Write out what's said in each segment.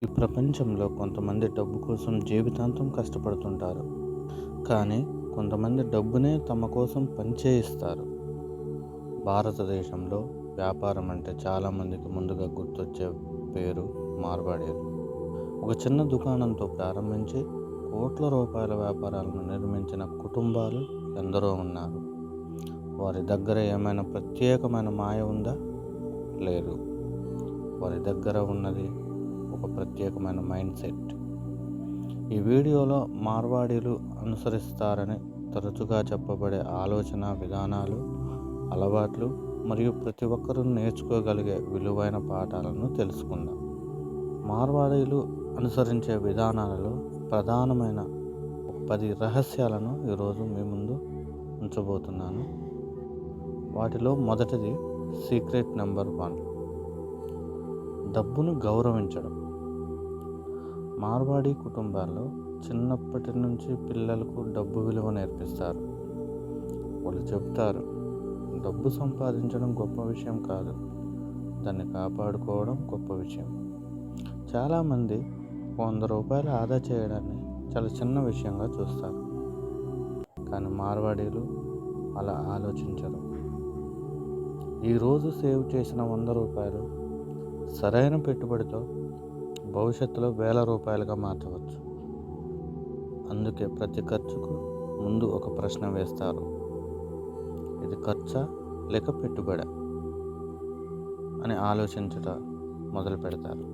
ఈ ప్రపంచంలో కొంతమంది డబ్బు కోసం జీవితాంతం కష్టపడుతుంటారు. కానీ కొంతమంది డబ్బునే తమ కోసం పనిచేయిస్తారు. భారతదేశంలో వ్యాపారం అంటే చాలామందికి ముందుగా గుర్తొచ్చే పేరు మార్వాడీలు. ఒక చిన్న దుకాణంతో ప్రారంభించి కోట్ల రూపాయల వ్యాపారాలను నిర్మించిన కుటుంబాలు ఎందరో ఉన్నారు. వారి దగ్గర ఏమైనా ప్రత్యేకమైన మాయ ఉందా? లేదు. వారి దగ్గర ఉన్నది ఒక ప్రత్యేకమైన మైండ్ సెట్. ఈ వీడియోలో మార్వాడీలు అనుసరిస్తారని తరచుగా చెప్పబడే ఆలోచన విధానాలు, అలవాట్లు మరియు ప్రతి ఒక్కరూ నేర్చుకోగలిగే విలువైన పాఠాలను తెలుసుకుందాం. మార్వాడీలు అనుసరించే విధానాలలో ప్రధానమైన 10 రహస్యాలను ఈరోజు మీ ముందు ఉంచబోతున్నాను. వాటిలో మొదటిది సీక్రెట్ నెంబర్ 1, డబ్బును గౌరవించడం. మార్వాడీ కుటుంబాల్లో చిన్నప్పటి నుంచి పిల్లలకు డబ్బు విలువ నేర్పిస్తారు. వాళ్ళు చెప్తారు, డబ్బు సంపాదించడం గొప్ప విషయం కాదు, దాన్ని కాపాడుకోవడం గొప్ప విషయం. చాలామంది 100 రూపాయలు ఆదా చేయడాన్ని చాలా చిన్న విషయంగా చూస్తారు. కానీ మార్వాడీలు అలా ఆలోచించరు. ఈరోజు సేవ్ చేసిన 100 రూపాయలు సరైన పెట్టుబడితో భవిష్యత్తులో వేల రూపాయలుగా మార్చవచ్చు. అందుకే ప్రతి ఖర్చుకు ముందు ఒక ప్రశ్న వేస్తారు, ఇది ఖర్చా లేక పెట్టుబడా అని ఆలోచించడం మొదలు పెడతారు.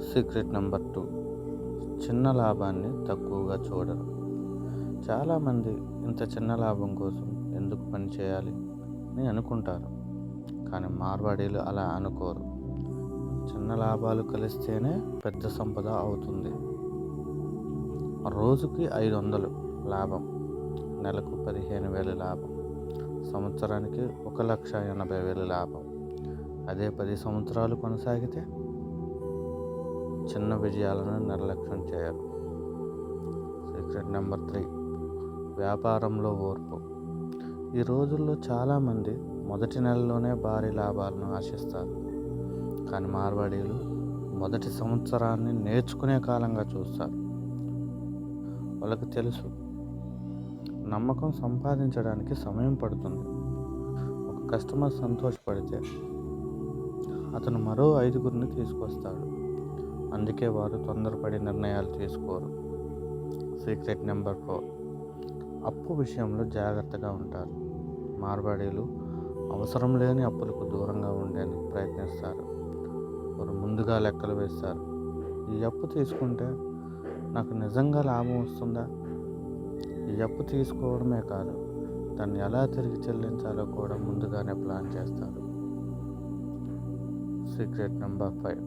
సీక్రెట్ నెంబర్ 2, చిన్న లాభాన్ని తక్కువగా చూడరు. చాలామంది ఇంత చిన్న లాభం కోసం ఎందుకు పని చేయాలి అని అనుకుంటారు. కానీ మార్వాడీలు అలా అనుకోరు. చిన్న లాభాలు కలిస్తేనే పెద్ద సంపద అవుతుంది. రోజుకి 500 లాభం, నెలకు 15,000 లాభం, సంవత్సరానికి 1,80,000 లాభం. అదే 10 సంవత్సరాలు కొనసాగితే చిన్న విజయాలను నిర్లక్ష్యం చేయరు. సీక్రెట్ నెంబర్ 3, వ్యాపారంలో ఓర్పు. ఈ రోజుల్లో చాలామంది మొదటి నెలలోనే భారీ లాభాలను ఆశిస్తారు. కానీ మార్వాడీలు మొదటి సంవత్సరాన్ని నేర్చుకునే కాలంగా చూస్తారు. వాళ్ళకి తెలుసు, నమ్మకం సంపాదించడానికి సమయం పడుతుంది. ఒక కస్టమర్ సంతోషపడితే అతను మరో 5గురిని తీసుకొస్తాడు. అందుకే వారు తొందరపడి నిర్ణయాలు తీసుకోరు. సీక్రెట్ నెంబర్ 4, అప్పు విషయంలో జాగ్రత్తగా ఉంటారు. మార్వాడీలు అవసరం లేని అప్పులకు దూరంగా ఉండేందుకు ప్రయత్నిస్తారు. వారు ముందుగా లెక్కలు వేస్తారు. ఈ అప్పు తీసుకుంటే నాకు నిజంగా లాభం వస్తుందా? ఈ అప్పు తీసుకోవడమే కాదు, దాన్ని ఎలా తిరిగి చెల్లించాలో కూడా ముందుగానే ప్లాన్ చేస్తారు. సీక్రెట్ నెంబర్ 5,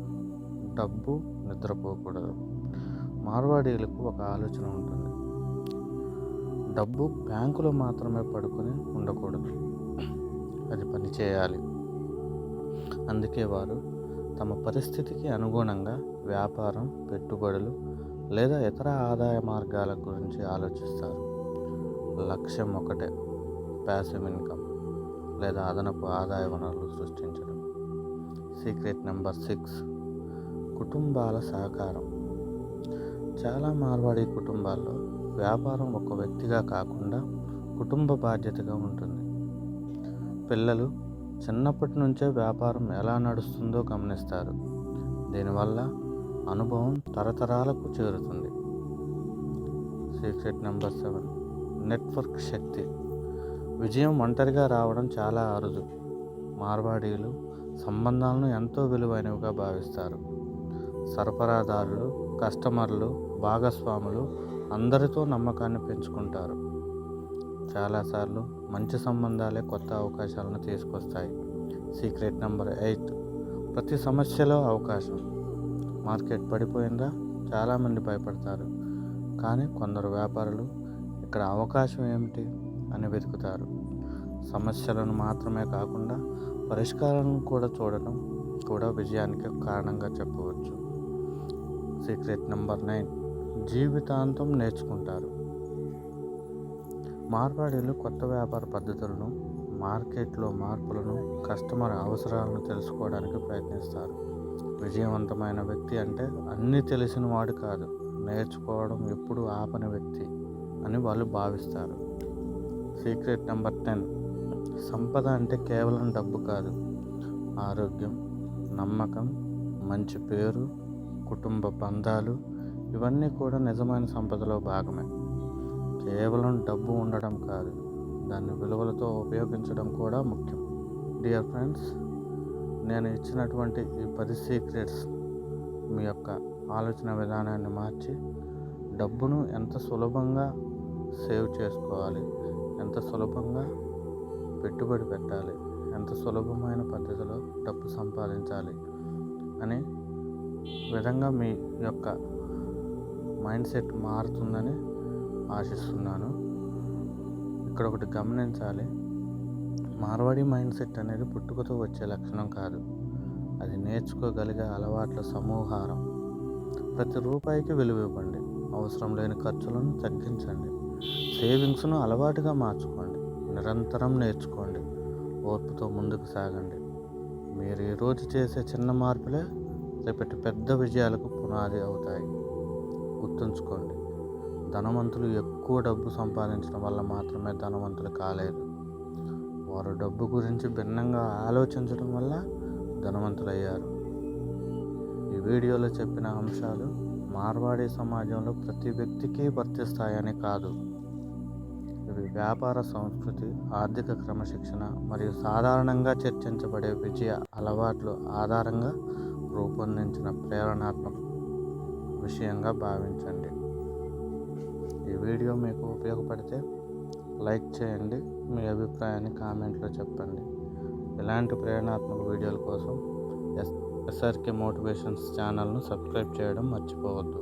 డబ్బు నిద్రపోకూడదు. మార్వాడీలకు ఒక ఆలోచన ఉంటుంది, డబ్బు బ్యాంకులో మాత్రమే పడుకొని ఉండకూడదు, అది పని చేయాలి. అందుకే వారు తమ పరిస్థితికి అనుగుణంగా వ్యాపారం, పెట్టుబడులు లేదా ఇతర ఆదాయ మార్గాల గురించి ఆలోచిస్తారు. లక్ష్యం ఒకటే, ప్యాసివ్ ఇన్కమ్ లేదా అదనపు ఆదాయ వనరులు సృష్టించడం. సీక్రెట్ నెంబర్ 6, కుటుంబాల సహకారం. చాలా మార్వాడీ కుటుంబాల్లో వ్యాపారం ఒక వ్యక్తిగా కాకుండా కుటుంబ బాధ్యతగా ఉంటుంది. పిల్లలు చిన్నప్పటి నుంచే వ్యాపారం ఎలా నడుస్తుందో గమనిస్తారు. దీనివల్ల అనుభవం తరతరాలకు చేరుతుంది. సీక్రెట్ నెంబర్ 7, నెట్వర్క్ శక్తి. విజయం ఒంటరిగా రావడం చాలా అరుదు. మార్వాడీలు సంబంధాలను ఎంతో విలువైనవిగా భావిస్తారు. సరఫరాదారులు, కస్టమర్లు, భాగస్వాములు అందరితో నమ్మకాన్ని పెంచుకుంటారు. చాలాసార్లు మంచి సంబంధాలే కొత్త అవకాశాలను తీసుకొస్తాయి. సీక్రెట్ నెంబర్ 8, ప్రతి సమస్యలో అవకాశం. మార్కెట్ పడిపోయిందా చాలామంది భయపడతారు. కానీ కొందరు వ్యాపారులు ఇక్కడ అవకాశం ఏమిటి అని వెతుకుతారు. సమస్యలను మాత్రమే కాకుండా పరిష్కారాలను కూడా చూడటం కూడా విజయానికి కారణంగా చెప్పవచ్చు. సీక్రెట్ నెంబర్ 9, జీవితాంతం నేర్చుకుంటారు. మార్వాడీలు కొత్త వ్యాపార పద్ధతులను, మార్కెట్లో మార్పులను, కస్టమర్ అవసరాలను తెలుసుకోవడానికి ప్రయత్నిస్తారు. విజయవంతమైన వ్యక్తి అంటే అన్నీ తెలిసిన వాడు కాదు, నేర్చుకోవడం ఎప్పుడు ఆపని వ్యక్తి అని వాళ్ళు భావిస్తారు. Secret number 10. సంపద అంటే కేవలం డబ్బు కాదు, ఆరోగ్యం, నమ్మకం, మంచి పేరు, కుటుంబ బంధాలు ఇవన్నీ కూడా నిజమైన సంపదలో భాగమే. కేవలం డబ్బు ఉండడం కాదు, దాన్ని విలువలతో ఉపయోగించడం కూడా ముఖ్యం. డియర్ ఫ్రెండ్స్, నేను ఇచ్చినటువంటి ఈ 10 సీక్రెట్స్ మీ యొక్క ఆలోచన విధానాన్ని మార్చి డబ్బును ఎంత సులభంగా సేవ్ చేసుకోవాలి, ఎంత సులభంగా పెట్టుబడి పెట్టాలి, ఎంత సులభమైన పద్ధతిలో డబ్బు సంపాదించాలి అనే విధంగా మీ యొక్క మైండ్ సెట్ మారుతుందని ఆశిస్తున్నాను. ఇక్కడ ఒకటి గమనించాలి, మార్వాడి మైండ్ సెట్ అనేది పుట్టుకతో వచ్చే లక్షణం కాదు, అది నేర్చుకోగలిగే అలవాట్ల సమూహారం. ప్రతి రూపాయికి విలువ ఇవ్వండి, అవసరం లేని ఖర్చులను తగ్గించండి, సేవింగ్స్ను అలవాటుగా మార్చుకోండి, నిరంతరం నేర్చుకోండి, ఓర్పుతో ముందుకు సాగండి. మీరు ఈరోజు చేసే చిన్న మార్పులే రేపటి పెద్ద విజయాలకు పునాది అవుతాయి. గుర్తుంచుకోండి, ధనవంతులు ఎక్కువ డబ్బు సంపాదించడం వల్ల మాత్రమే ధనవంతులు కాలేదు, వారు డబ్బు గురించి భిన్నంగా ఆలోచించడం వల్ల ధనవంతులయ్యారు. ఈ వీడియోలో చెప్పిన అంశాలు మార్వాడి సమాజంలో ప్రతి వ్యక్తికి వర్తిస్తాయని కాదు, ఇవి వ్యాపార సంస్కృతి, ఆర్థిక క్రమశిక్షణ మరియు సాధారణంగా చర్చించబడే విజయ అలవాట్లు ఆధారంగా రూపొందించిన ప్రేరణాత్మక విషయంగా భావించండి. ఈ వీడియో మీకు ఉపయోగపడితే లైక్ చేయండి, మీ అభిప్రాయాన్ని కామెంట్లో చెప్పండి. ఇలాంటి ప్రేరణాత్మక వీడియోల కోసం ఎస్ఆర్కే మోటివేషన్స్ ఛానల్ను సబ్స్క్రైబ్ చేయడం మర్చిపోవద్దు.